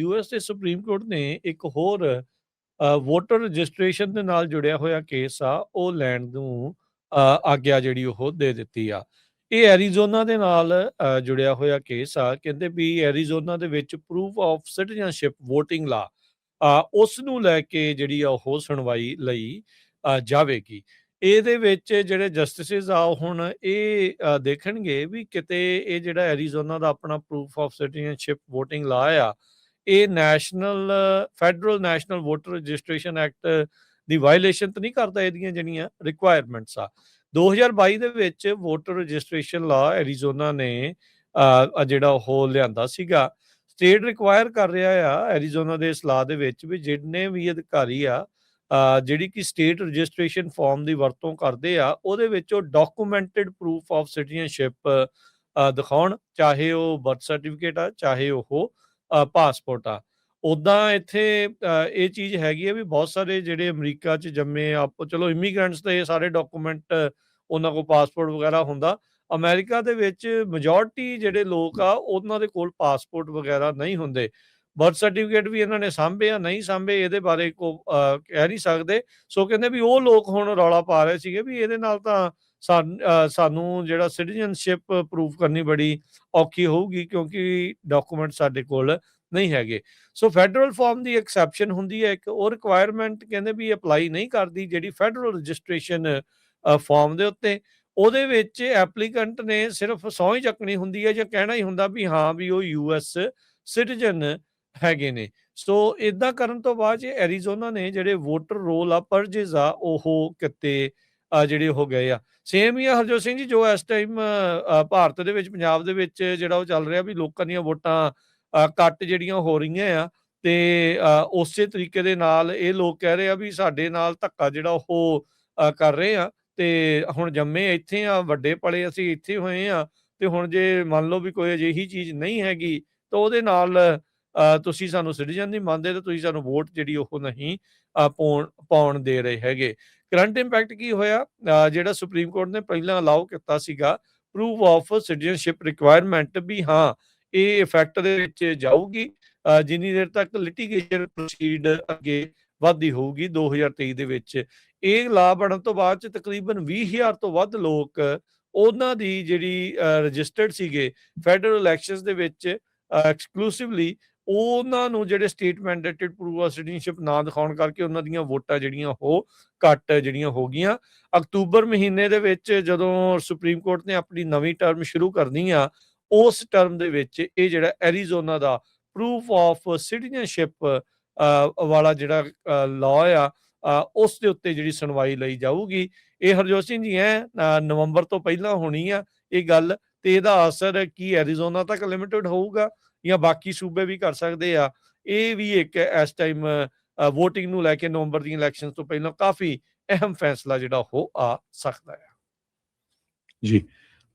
US ਦੇ supreme court ਨੇ ਇੱਕ ਹੋਰ ਵੋਟਰ ਰਜਿਸਟ੍ਰੇਸ਼ਨ ਦੇ ਨਾਲ ਜੁੜਿਆ ਹੋਇਆ ਕੇਸ ਆ ਉਹ ਲੈਣ ਨੂੰ ਆਗਿਆ ਜਿਹੜੀ ਉਹ ਦੇ ਦਿੱਤੀ ਆ। ਇਹ ਐਰੀਜ਼ੋਨਾ ਦੇ ਨਾਲ ਜੁੜਿਆ ਹੋਇਆ ਕੇਸ ਆ। ਕਹਿੰਦੇ ਵੀ ਐਰੀਜ਼ੋਨਾ ਦੇ ਵਿੱਚ ਪ੍ਰੂਫ ਆਫ ਸਿਟੀਜ਼ਨਸ਼ਿਪ ਵੋਟਿੰਗ ਲਾ ਉਸ ਨੂੰ ਲੈ ਕੇ ਜਿਹੜੀ ਆ ਉਹ ਸੁਣਵਾਈ ਲਈ ਜਾਵੇਗੀ। ਇਹਦੇ ਵਿੱਚ ਜਿਹੜੇ ਜਸਟਿਸਿਸ ਆ ਹੁਣ ਇਹ ਦੇਖਣਗੇ ਵੀ ਕਿਤੇ ਇਹ ਜਿਹੜਾ ਐਰੀਜ਼ੋਨਾ ਦਾ ਆਪਣਾ ਪ੍ਰੂਫ ਆਫ ਸਿਟੀਜ਼ਨਸ਼ਿਪ ਵੋਟਿੰਗ ਲਾ ਆ ਇਹ federal national voter registration act ਦੀ ਵਾਇਲੇਸ਼ਨ ਤਾਂ ਨਹੀਂ ਕਰਦਾ ਇਹਦੀਆਂ ਜਿਹੜੀਆਂ ਰਿਕੁਆਇਰਮੈਂਟਸ ਆ। 2022 ਦੇ ਵਿੱਚ ਵੋਟਰ ਰਜਿਸਟ੍ਰੇਸ਼ਨ ਲਾ ਐਰੀਜ਼ੋਨਾ ਨੇ ਜਿਹੜਾ ਉਹ ਲਿਆਂਦਾ ਸੀਗਾ। ਸਟੇਟ ਰਿਕੁਆਇਰ ਕਰ ਰਿਹਾ ਆ ਐਰੀਜ਼ੋਨਾ ਦੇ ਇਸ ਲਾ ਦੇ ਵਿੱਚ ਵੀ ਜਿੰਨੇ ਵੀ ਅਧਿਕਾਰੀ ਆ ਜਿਹੜੀ ਕਿ ਸਟੇਟ ਰਜਿਸਟ੍ਰੇਸ਼ਨ ਫਾਰਮ ਦੀ ਵਰਤੋਂ ਕਰਦੇ ਆ ਉਹਦੇ ਵਿੱਚ ਉਹ ਡਾਕੂਮੈਂਟਡ ਪ੍ਰੂਫ ਆਫ ਸਿਟੀਜ਼ਨਸ਼ਿਪ ਦਿਖਾਉਣ, ਚਾਹੇ ਉਹ ਬਰਥ ਸਰਟੀਫਿਕੇਟ ਆ ਚਾਹੇ ਉਹ ਪਾਸਪੋਰਟ ਆ। ਉੱਦਾਂ ਇੱਥੇ ਇਹ ਚੀਜ਼ ਹੈਗੀ ਆ ਵੀ ਬਹੁਤ ਸਾਰੇ ਜਿਹੜੇ ਅਮਰੀਕਾ 'ਚ ਜੰਮੇ ਚਲੋ ਇਮੀਗ੍ਰੈਂਟਸ ਤੇ ਇਹ ਸਾਰੇ ਡਾਕੂਮੈਂਟ ਉਹਨਾਂ ਕੋਲ ਪਾਸਪੋਰਟ ਵਗੈਰਾ ਹੁੰਦਾ। ਅਮਰੀਕਾ ਦੇ ਵਿੱਚ ਮੈਜੋਰਟੀ ਜਿਹੜੇ ਲੋਕ ਆ ਉਹਨਾਂ ਦੇ ਕੋਲ ਪਾਸਪੋਰਟ ਵਗੈਰਾ ਨਹੀਂ ਹੁੰਦੇ। ਬਰਥ ਸਰਟੀਫਿਕੇਟ ਵੀ ਇਹਨਾਂ ਨੇ ਸਾਂਭੇ ਆ ਨਹੀਂ ਸਾਂਭੇ ਇਹਦੇ ਬਾਰੇ ਕਹਿ ਨਹੀਂ ਸਕਦੇ। ਸੋ ਕਹਿੰਦੇ ਵੀ ਉਹ ਲੋਕ ਹੁਣ ਰੌਲਾ ਪਾ ਰਹੇ ਸੀਗੇ ਵੀ ਇਹਦੇ ਨਾਲ ਤਾਂ ਸਾਨੂੰ ਜਿਹੜਾ ਸਿਟੀਜ਼ਨਸ਼ਿਪ ਪ੍ਰੂਫ ਕਰਨੀ ਬੜੀ ਔਖੀ ਹੋਊਗੀ ਕਿਉਂਕਿ ਡਾਕੂਮੈਂਟ ਸਾਡੇ ਕੋਲ ਨਹੀਂ ਹੈਗੇ। ਸੋ ਫੈਡਰਲ ਫਾਰਮ ਦੀ ਐਕਸੈਪਸ਼ਨ ਹੁੰਦੀ ਹੈ ਇੱਕ, ਉਹ ਰਿਕੁਆਇਰਮੈਂਟ ਕਹਿੰਦੇ ਵੀ ਅਪਲਾਈ ਨਹੀਂ ਕਰਦੀ ਜਿਹੜੀ ਫੈਡਰਲ ਰਜਿਸਟ੍ਰੇਸ਼ਨ ਫਾਰਮ ਦੇ ਉੱਤੇ। ਉਹਦੇ ਵਿੱਚ ਐਪਲੀਕੈਂਟ ਨੇ ਸਿਰਫ ਸਹੁੰ ਹੀ ਚੱਕਣੀ ਹੁੰਦੀ ਹੈ ਜਾਂ ਕਹਿਣਾ ਹੀ ਹੁੰਦਾ ਵੀ ਹਾਂ ਵੀ ਉਹ US ਸਿਟੀਜ਼ਨ ਹੈਗੇ ਨੇ। ਸੋ ਇਦਾਂ ਕਰਨ ਤੋਂ ਬਾਅਦ ਐਰੀਜ਼ੋਨਾ ਨੇ ਜਿਹੜੇ ਵੋਟਰ ਰੋਲ ਆ ਪਰਜਿਸ ਆ ਉਹ ਕਿਤੇ ਜਿਹੜੇ ਹੋ ਗਏ ਆ। ਸੇਮ ਹੀ ਆ ਹਰਜੋਤ ਸਿੰਘ ਜੀ ਜੋ ਇਸ ਟਾਈਮ ਭਾਰਤ ਦੇ ਵਿੱਚ ਪੰਜਾਬ ਦੇ ਵਿੱਚ ਜਿਹੜਾ ਉਹ ਚੱਲ ਰਿਹਾ ਵੀ ਲੋਕਾਂ ਦੀਆਂ ਵੋਟਾਂ ਘੱਟ ਜਿਹੜੀਆਂ ਹੋ ਰਹੀਆਂ ਆ ਤੇ ਉਸੇ ਤਰੀਕੇ ਦੇ ਨਾਲ ਇਹ ਲੋਕ ਕਹਿ ਰਹੇ ਆ ਵੀ ਸਾਡੇ ਨਾਲ ਧੱਕਾ ਜਿਹੜਾ ਉਹ ਕਰ ਰਹੇ ਆ ਤੇ ਹੁਣ ਜੰਮੇ ਇੱਥੇ ਆ, ਵੱਡੇ ਪਲੇ ਅਸੀਂ ਇੱਥੇ ਹੋਏ ਆ ਤੇ ਹੁਣ ਜੇ ਮੰਨ ਲਓ ਵੀ ਕੋਈ ਅਜਿਹੀ ਚੀਜ਼ ਨਹੀਂ ਹੈਗੀ ਤਾਂ ਉਹਦੇ ਨਾਲ ਤੁਸੀਂ ਸਾਨੂੰ ਸਿਟੀਜ਼ਨ ਨਹੀਂ ਮੰਨਦੇ ਤੇ ਤੁਸੀਂ ਸਾਨੂੰ ਵੋਟ ਜਿਹੜੀ ਉਹ ਨਹੀਂ ਪਾਉਣ ਦੇ ਰਹੇ ਹੈਗੇ। ਕਰੰਟ ਇੰਪੈਕਟ ਕੀ ਹੋਇਆ ਜਿਹੜਾ ਸੁਪਰੀਮ ਕੋਰਟ ਨੇ ਪਹਿਲਾਂ ਅਲਾਓ ਕੀਤਾ ਸੀਗਾ ਪ੍ਰੂਫ ਆਫ ਸਿਟੀਜ਼ਨਸ਼ਿਪ ਰਿਕੁਆਇਰਮੈਂਟ ਵੀ ਹਾਂ ਇਹ ਇਫੈਕਟ ਦੇ ਵਿੱਚ ਜਾਊਗੀ ਜਿੰਨੀ ਦੇਰ ਤੱਕ ਲਿਟੀਗੇਸ਼ਨ ਪ੍ਰੋਸੀਡ ਅੱਗੇ ਵੱਧਦੀ ਹੋਊਗੀ। 2023 ਦੇ ਵਿੱਚ ਇਹ ਲਾ ਬਣਨ ਤੋਂ ਬਾਅਦ 'ਚ ਤਕਰੀਬਨ 20,000 ਤੋਂ ਵੱਧ ਲੋਕ ਉਹਨਾਂ ਦੀ ਜਿਹੜੀ ਰਜਿਸਟਰਡ ਸੀਗੇ ਫੈਡਰਲ ਇਲੈਕਸ਼ਨਸ ਦੇ ਵਿੱਚ ਐਕਸਕਲੂਸਿਵਲੀ ਉਹਨਾਂ ਨੂੰ ਜਿਹੜੇ state mandated proof of citizenship ਨਾ ਦਿਖਾਉਣ ਕਰਕੇ ਉਹਨਾਂ ਦੀਆਂ ਵੋਟਾਂ ਜਿਹੜੀਆਂ ਉਹ ਘੱਟ ਜਿਹੜੀਆਂ ਹੋ ਗਈਆਂ। ਅਕਤੂਬਰ ਮਹੀਨੇ ਦੇ ਵਿੱਚ ਜਦੋਂ ਸੁਪਰੀਮ ਕੋਰਟ ਨੇ ਆਪਣੀ ਨਵੀਂ ਟਰਮ ਸ਼ੁਰੂ ਕਰਨੀ ਆ ਉਸ ਟਰਮ ਦੇ ਵਿੱਚ ਇਹ ਜਿਹੜਾ Arizona the proof of citizenship ਵਾਲਾ ਜਿਹੜਾ ਲਾਅ ਆ ਉਸ ਦੇ ਉੱਤੇ ਜਿਹੜੀ ਸੁਣਵਾਈ ਲਈ ਜਾਊਗੀ। ਇਹ ਹਰਜੋਤ ਸਿੰਘ ਜੀ ਨਵੰਬਰ ਤੋਂ ਪਹਿਲਾਂ ਹੋਣੀ ਆ ਇਹ ਗੱਲ ਤੇ ਇਹਦਾ ਅਸਰ ਕੀ ਐਰੀਜ਼ੋਨਾ ਤੱਕ ਲਿਮਿਟਡ ਹੋਊਗਾ ਜਾਂ ਬਾਕੀ ਸੂਬੇ ਵੀ ਕਰ ਸਕਦੇ ਆ। ਇਹ ਵੀ ਇੱਕ ਇਸ ਟਾਈਮ ਵੋਟਿੰਗ ਨੂੰ ਲੈ ਕੇ ਨਵੰਬਰ ਦੀਆਂ ਇਲੈਕਸ਼ਨ ਤੋਂ ਪਹਿਲਾਂ ਕਾਫੀ ਅਹਿਮ ਫੈਸਲਾ ਜਿਹੜਾ ਉਹ ਆ ਸਕਦਾ ਹੈ। ਜੀ